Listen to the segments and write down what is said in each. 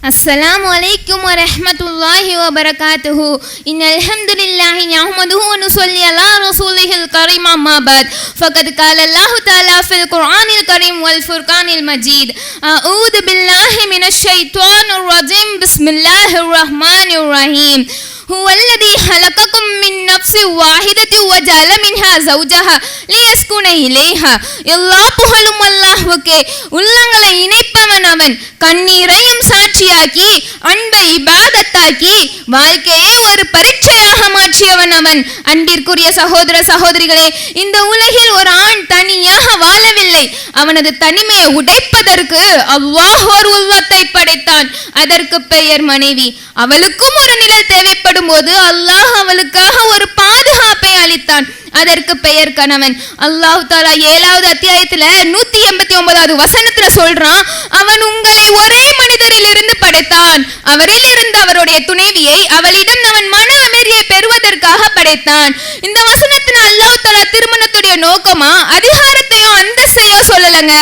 அஸ்ஸலாமு அலைக்கும் வரஹ்மத்துல்லாஹி வபரகாத்துஹு. இன்னல் ஹம்துலில்லாஹி நஹ்மதுஹு வ நுஸல்லி அலா ரசூலிஹில் கரீம் அம்மா பஅத். ஃபகத் கால அல்லாஹு தஆலா ஃபில் குர்ஆனில் கரீம் வல் ஃபுர்கானில் மஜீத். அஊது பில்லாஹி மினஷ் ஷைத்தானிர் ரஜீம். பிஸ்மில்லாஹிர் ரஹ்மானிர் ரஹீம். هو الذي خلقكم من نفس واحدة وجعل منها زوجها ليسكن إليها. எல்லா புகழும் அல்லாஹ்வுக்கே. உள்ளங்களை இணைப்பவன் அவன். கண்ணீரையும் சாட்சியாக்கி அன்பை இபாதத்தாக்கி வாழ்க்கையை ஒரு பரீட்சையாக மாற்றியவன் அவன். அன்பிற்குரிய சகோதர சகோதரிகளே, இந்த உலகில் ஒரு ஆண் தனியாக வாழவில்லை. அவனது தனிமையை உடைப்பதற்கு அல்லாஹ் ஒரு உள்ளத்தை படைத்தான். அதற்கு பெயர் மனைவி. அவளுக்கும் ஒரு நிழல் தேவைப்படும் போது அல்லாஹ் அவளுக்காக ஒரு பாதுகாப்பை அளித்தான். அதற்கு பெயர் கணவன். அல்லாஹ் தஆலா 7வது அத்தியாயத்துல 189வது வசனத்துல சொல்றான், அவன் உங்களை ஒரே மனிதரிலிருந்து படைத்தான். அவரில் இருந்து அவருடைய துணைவியை அவளிடம் அவன் மன அமைதியை பெறுவதற்காக படைத்தான். இந்த வசனத்துல அல்லாஹ் தஆலா திருமணத்துடைய நோக்கமா அதிகாரத்தையோ அந்தஸ்தையோ சொல்லலங்க,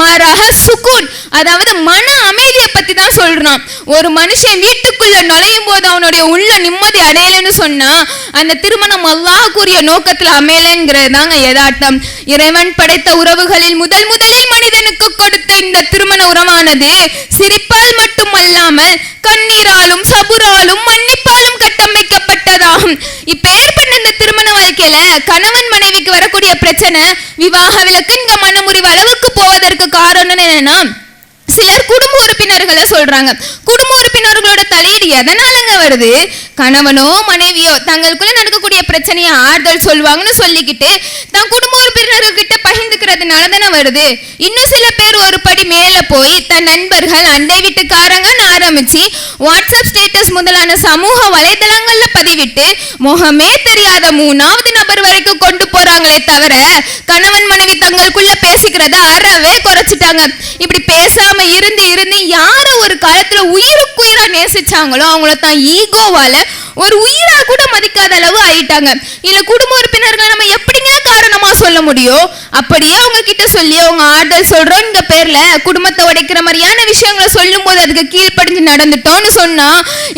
மாறாக சுகூன், அதாவது மன அமைதியை பத்தி தான் சொல்றான். ஒரு மனுஷன் வீட்டுக்குள்ள நுழையும் போது அவனுடைய உள்ள நிம்மதி அடையலன்னு சொன்னா அந்த திருமணம் அல்லாஹ் கூறிய நோக்கத்துல அமையலங்கிறது தாங்க யதார்த்தம். இறைவன் படைத்த உறவுகளில் முதலில் மனிதனுக்கு கொடுத்த இந்த திருமண உறவானது சிரிப்பால் மட்டுமல்லாமல் கண்ணீராலும் சபுராலும் மன்னிப்பாலும் கட்டமைக்கப்பட்டதாகும். இப்பேற்பட்ட இந்த திருமண வாழ்க்கையில கணவன் மனைவிக்கு வரக்கூடிய பிரச்சனை விவாக விலக்கு இங்க மனமுறிவு அளவுக்கு போவதற்கு காரணம் என்னன்னா, சிலர் குடும்ப உறுப்பினர்களை சொல்றாங்க. குடும்ப உறுப்பினர்களோட தலையீடு எதனாலங்க வருது? கணவனோ மனைவியோ தங்களுக்குள்ள நடக்கக்கூடிய பிரச்சனையை ஆறுதல் சொல்லுவாங்கன்னு சொல்லிக்கிட்டு தான் குடும்ப உறுப்பினர்கள் கிட்ட பகிர்ந்துக்கிறதுனால தானே வருது. இன்னும் சில பேர் ஒரு படி மேல போய் தன் நண்பர்கள் அண்டை வீட்டுக்காரங்கன்னு ஆரம்பிச்சு வாட்ஸ்அப் ஸ்டேட்டஸ் முதலான சமூக வலைதளங்கள்ல பதிவிட்டு முகமே தெரியாத 3வது நபர் வரைக்கும் கொண்டு போறாங்களே தவிர கணவன் மனைவி தங்களுக்குள்ள பேசிக்கிறத அறவே குறைச்சிட்டாங்க. இப்படி பேசாம இருந்து யார ஒரு காலத்துல உயிருக்குயிரா நேசிச்சாங்களோ அவங்கள தான் ஈகோவால ஒரு உயிரா கூட மதிக்காத அளவு ஆயிட்டாங்க. இல்ல குடும்ப உறுப்பினர்களை நம்ம எப்படிங்க காரணமா சொல்ல முடியும்? அப்படியே அவங்க கிட்ட சொல்லி அவங்க ஆறுதல் சொல்றோம் இந்த பேர்ல குடும்பத்தை உடைக்கிற மாதிரியான விஷயங்களை சொல்லும் போது அதுக்கு கீழ்ப்படிஞ்சு நடந்துட்டோம்னு சொன்னா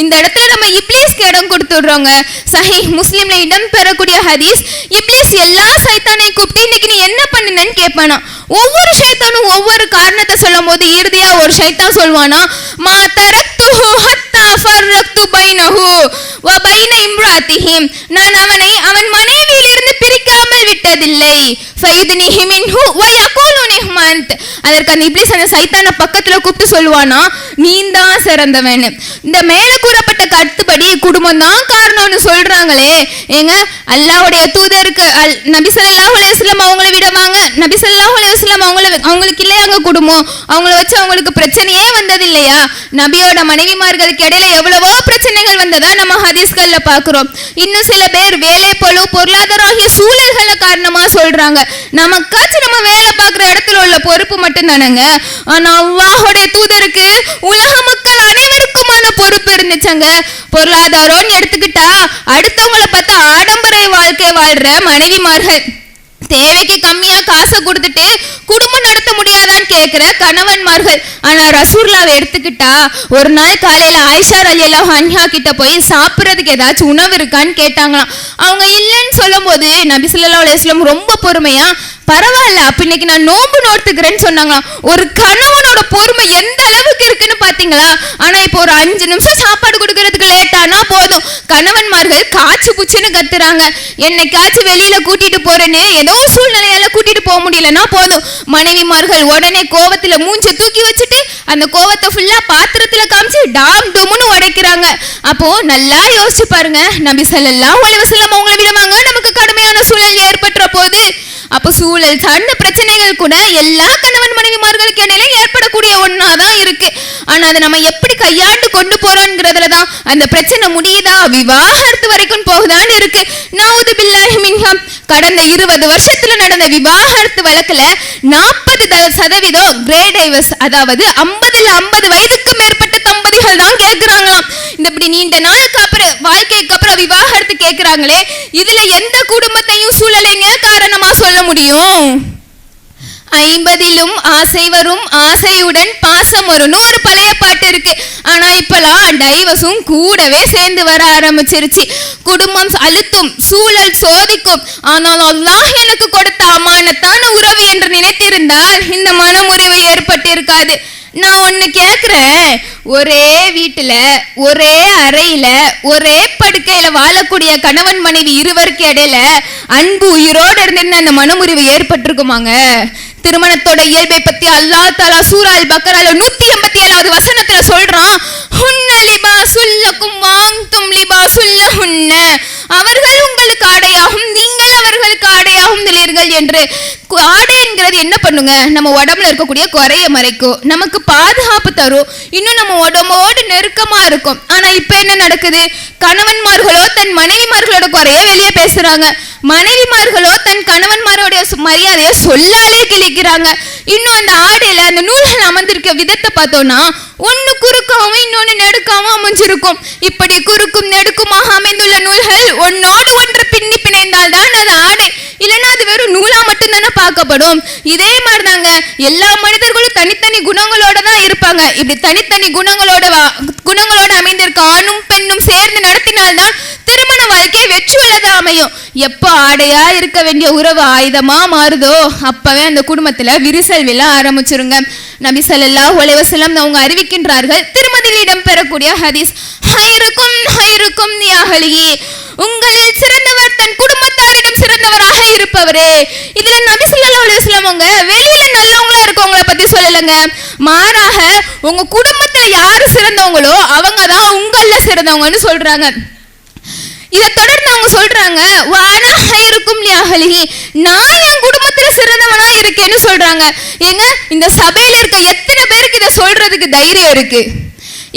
இந்த இடத்துல நம்ம இப்லீஸ்க்கு இடம் கொடுத்துடுறோங்க. சஹீஹ் முஸ்லிம்ல இடம் பெறக்கூடிய ஹதீஸ், இப்லீஸ் எல்லா சைத்தானையும் கூப்பிட்டு இன்னைக்கு நீ என்ன பண்ணுனன்னு கேட்பானா. ஒவ்வொரு சைத்தானும் ஒவ்வொரு காரணத்தை சொல்லும் போது இறுதியா ஒரு சைத்தான் சொல்வானா, மா தரக்துஹு ஹத்தா ஃபர்ரக்து பைனஹு வ பைன இம்ராத்திஹிம், நான் அவனை அவன் மனைவியிலிருந்து பிரிக்காமல் விட்டதில்லை. ஃபயுத்னிஹி மின்ஹு வ யகூலு நிஹ்மன்த், அதற்கு அந்த இப்லீஸ் அந்த சைத்தானை பக்கத்துல கூப்பிட்டு சொல்வானா, நீ தான் சிறந்தவன். இந்த மேல கூறப்பட்ட கருத்துப்படி குடும்பம் தான் காரணம்னு சொல்றாங்களே, ஏங்க அல்லாஹ்வுடைய தூதருக்கு நபி ஸல்லல்லாஹு அலைஹி வஸல்லம் அவங்களை விடவாங்க, நபி ஸல்லல்லாஹு அலைஹி வஸல்லம் அவங்களுக்கு இல்லையாங்க குடும்பம், அவங்கள வச்சு அவங்களுக்கு பிரச்சனையே வந்தது இல்லையா? நபியோட மனைவிமார்களுக்கு இடையில எவ்வளவோ பிரச்சனைகள் வந்ததா நம்ம ஹதீஸ்கள்ல பாக்குறோம். இன்னும் சில பேர் வேலை பளு பொருளாதார ஆகிய சூழல்களை காரணமா சொல்றாங்க. நமக்காச்சும் நம்ம வேலை பார்க்குற இடத்துல உள்ள பொறுப்பு மட்டும் தானங்க. ஆனா அல்லாஹ்வுடைய தூதருக்கு உலக மக்கள் அனைவருக்குமான பொறுப்பு இருந்துச்சுங்க. பொருளாதாரம்னு எடுத்துக்கிட்டா அடுத்தவங்களை பார்த்தா ஆடம்பர வாழ்க்கை வாழ்ற மனைவிமார்கள், தேவைக்கு கம்மியா காசை கொடுத்துட்டு குடும்பம் நடத்த முடியாதான்னு கேட்கிற கணவன்மார்கள். ஆனா ரசூலுல்லாஹ் எடுத்துக்கிட்டா ஒரு நாள் காலையில ஆயிஷா ரலியல்லாஹு அன்ஹா கிட்ட போய் சாப்பிட்றதுக்கு ஏதாச்சும் உணவு இருக்கான்னு கேட்டாங்களாம். அவங்க இல்லைன்னு சொல்லும் போது நபி ஸல்லல்லாஹு அலைஹி வஸல்லம் ரொம்ப பொறுமையா, பரவாயில்ல அப்ப இன்னைக்கு நான் நோன்பு நோட்டுக்கிறேன்னு சொன்னாங்களாம். ஒரு கணவனோட பொறுமை எந்த அளவுக்கு இருக்குன்னு பாத்தீங்களா? ஆனா இப்போ ஒரு 5 நிமிஷம் சாப்பாடு கொடுக்கறதுக்கு லேட் ஆனா போதும் கணவன்மார்கள் காய்ச்சி புச்சுன்னு கத்துறாங்க. என்னைக்காச்சும் வெளியில கூட்டிட்டு போறேன்னு ஏதோ சூழ்நிலையால கூட்டிட்டு போக முடியலன்னா போதும் மனைவிமார்கள் உடனே கோவத்துல மூஞ்ச தூக்கி வச்சுட்டு அந்த கோவத்தை ஃபுல்லா பாத்திரத்துல காமிச்சு டாம் டொம்னு உடைக்கிறாங்க. அப்போ நல்லா யோசிச்சு பாருங்க, நபி ஸல்லல்லாஹு அலைஹி வஸல்லம் அவங்களை விடவாங்க நமக்கு கடுமையான சூழல் ஏற்பட்ட போது. அப்போ சூழல் சார்ந்த பிரச்சனைகள் கூட எல்லா கணவன் மனைவிமார்களுக்கு இடையில ஏற்படக்கூடிய ஒன்னாதான் இருக்கு. ஆனா அதை நம்ம எப்படி கையாண்டு கொண்டு போறோம்ங்கிறதுல தான் அந்த பிரச்சனை முடியுதா விவாகரத்து வரைக்கும் போகுதான்னு இருக்கு. நவுது பில்லாஹி மின்ஹா. கடந்த 20 வருஷத்துல நடந்த விவாகரத்து வழக்குல 40% கிரேட் டைவர்ஸ், அதாவது 50ல் 50 வயதுக்கு மேற்பட்ட தம்பதிகள் தான் கேட்கிறாங்களாம். இந்த இப்படி நீண்ட நாளுக்கு அப்புறம் வாழ்க்கைக்கு அப்புறம் விவாகரத்து கேட்கிறாங்களே, இதுல எந்த குடும்பத்தையும் சூழலைங்க காரணமா சொல்ல முடியும்? 50லும் ஆசை வரும் ஆசையுடன் பாசம் வரும்னு ஒரு பழைய பாட்டு இருக்கு. ஆனா டைவர்ஸும் கூடவே சேர்ந்து வர ஆரம்பிச்சிருச்சு. குடும்பம் அழுத்தும், சூழல் சோதிக்கும். ஆனால் அல்லாஹ் எனக்கு கொடுத்த அமானத்தான உறவு என்று நினைத்திருந்தால் இந்த மனமுறிவு ஏற்பட்டிருக்காது. நான் ஒன்னு கேக்குறேன், ஒரே வீட்டுல ஒரே அறையில ஒரே படுக்கையில வாழக்கூடிய கணவன் மனைவி இருவருக்கு இடையில அன்பு உயிரோடு இருந்திருந்த அந்த மனமுறிவு ஏற்பட்டிருக்குமாங்க? திருமணத்தோட இயல்பை பத்தி அல்லாஹ் தஆலா சூரா அல் பக்ரால 187வது வசனத்துல சொல்றான், ஹுன்ன லிபாசுல் லகும் வ அன்தும் லிபாசுல் லஹுன்ன. அவர்கள் உங்களுக்கு ஆடையாகும், நீங்கள் அவர்களுக்கு ஆடையாகும் நிலையர்கள் என்று. ஆடை என்கிறது என்ன பண்ணுங்க? நம்ம உடம்புல இருக்கக்கூடிய குறைய மறைக்கும், நமக்கு பாதுகாப்பு தரும், இன்னும் நம்ம உடம்போடு நெருக்கமா இருக்கும். ஆனா இப்ப என்ன நடக்குது? கணவன்மார்களோ தன் மனைவிமார்களோட குறைய வெளியே பேசுறாங்க, மனைவிமார்களோ தன் கணவன்மாரோடைய மரியாதையை சொல்லாலே கிழிக்கிறாங்க. இன்னும் அந்த ஆடையில அந்த நூல்கள் அமர்ந்திருக்க விதத்தை பார்த்தோம்னா ஒன்னு குறுக்காவும் இன்னொன்னு நெடுக்காவும் அமைஞ்சிருக்கும். இப்படி குறுக்கும் நெடுக்குமாக அமைந்துள்ள நூல்கள் ஒன்னோடு ஒன்று பின்னி பிணைந்தால் தான் அது ஆடை, இல்லைன்னா அது வெறும் நூலா மட்டும்தானே பார்க்கப்படும். இதே மாதிரிதாங்க எல்லா மனிதர்களும் தனித்தனி குணங்களோட தான் இருப்பாங்க. இப்படி தனித்தனி குணங்களோட அமைந்திருக்க ஆணும் பெண்ணும் சேர்ந்து நடத்தினால்தான் திருமண வாழ்க்கை வெற்றியுள்ளதா அமையும். எப்போ ஆடையா இருக்க வேண்டிய உறவு ஆயுதமா மாறுதோ அப்பவே அந்த குடும்பத்துல விரிசல் விழ ஆரம்பிச்சிருங்க. நபி ஸல்லல்லாஹு அலைஹி வஸல்லம் அவங்க அறிவிக்கின்றார்கள், திருமதியில் இடம்பெறக்கூடிய ஹதீஸ், ஹைருக்கும் யா அஹ்லிஹி, உங்களில் சிறந்தவர் தன் குடும்பத்தாரிடம் சிறந்தவராக இருப்பவரே. இதுல நபி ஸல்லல்லாஹு அலைஹி வஸல்லம் அவங்க வெளியில நல்லவங்களா இருக்கவங்கள பத்தி சொல்லலங்க, மாறாக உங்க குடும்பத்துல யாரு சிறந்தவங்களோ அவங்க தான் உங்கள சிறந்தவங்கன்னு சொல்றாங்க. இதை தொடர்ந்து அவங்க சொல்றாங்க, வானா ஹைருக்கும் லி அஹ்லிஹி, நான் என் குடும்பத்துல சிறந்தவனா இருக்கேன்னு சொல்றாங்க. ஏங்க, இந்த சபையில இருக்க எத்தனை பேருக்கு இதை சொல்றதுக்கு தைரியம் இருக்கு?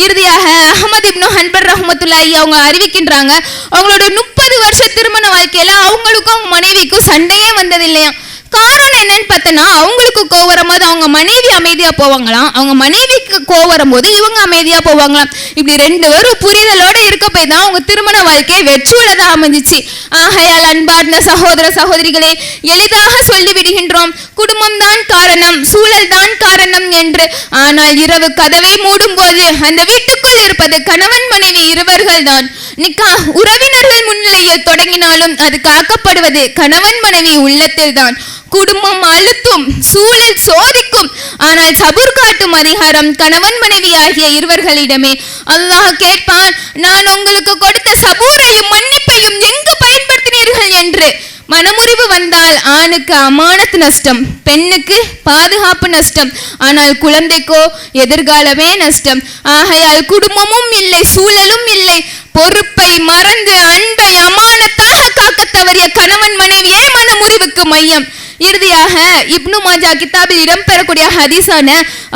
இறுதியாக அஹ்மத் இப்னு ஹன்பல் ரஹ்மத்துல்லாஹி அவங்க அறிவிக்கின்றாங்க, அவங்களோட 30 வருஷ திருமண வாழ்க்கையில அவங்களுக்கும் அவங்க மனைவிக்கும் சண்டையே வந்ததில்லையா. காரணம் என்னன்னு பார்த்தனா, அவங்களுக்கு கோவம் வரும்போது அவங்க மனைவி அமைதியா போவாங்களாம், அவங்க மனைவிக்கு கோவம் வரும்போது இவங்க அமைதியா போவாங்களாம். இப்படி 2 பேரும் புரிதலோட இருக்க போய் தான் அவங்க திருமண வாழ்க்கையை வெற்றியுள்ளதா அமைஞ்சிச்சு. ஆகையால் அன்பார்ந்த சகோதர சகோதரிகளே, எளிதாக சொல்லிவிடுகின்றோம் குடும்பம் தான் காரணம், சூழல் தான் காரணம் என்று. ஆனால் இரவு கதவை மூடும் போது அந்த வீட்டுக்குள் இருப்பது கணவன் மனைவி இருவர்கள் தான். நிக்கா உறவினர்கள் முன்னிலையில் தொடங்கினாலும் அது காக்கப்படுவது கணவன் மனைவி உள்ளத்தில் தான். குடும்பம் அழுத்தும், சூழல் சோதிக்கும், ஆனால் சபூர் காட்டும் அதிகாரம் கணவன் மனைவி ஆகிய இருவர்களிடமே. அல்லாஹ் கேட்பான், நான் உங்களுக்கு கொடுத்த சபூரையும் மன்னிப்பையும் எங்கு பயன்படுத்தினீர்கள் என்று. மனமுறிவு வந்தால் ஆணுக்கு அமானத்து நஷ்டம், பெண்ணுக்கு பாதுகாப்பு நஷ்டம், ஆனால் குழந்தைக்கோ எதிர்காலமே நஷ்டம். ஆகையால் குடும்பமும் இல்லை, சூழலும் இல்லை, பொறுப்பை மறந்து அன்பை அமானத்தாக காக்க தவறிய கணவன் மனைவியே மனமுறிவுக்கு மையம். இறுதியாக இப்னு மாஜா கிதாபில் இடம்பெறக்கூடிய ஹதீஸான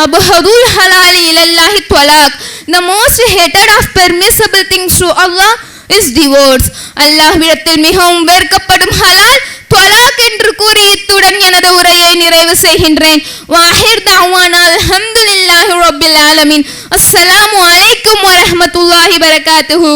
அபஹதுல் ஹலாலி இலல்லாஹி த்வலாக், the most hated of permissible things to Allah is divorce. அல்லாஹ்விடத்தில் மிகவும் வெறுக்கப்படும் ஹலால் த்வலாக் என்று கூறி இத்துடன் எனது உரையை நிறைவு செய்கின்றேன். வாஹிர் தஅவானா அல்ஹம்துலில்லாஹி ரப்பில் ஆலமீன். அஸ்ஸலாமு அலைக்கும் வரஹ்மத்துல்லாஹி வபரகாத்துஹு.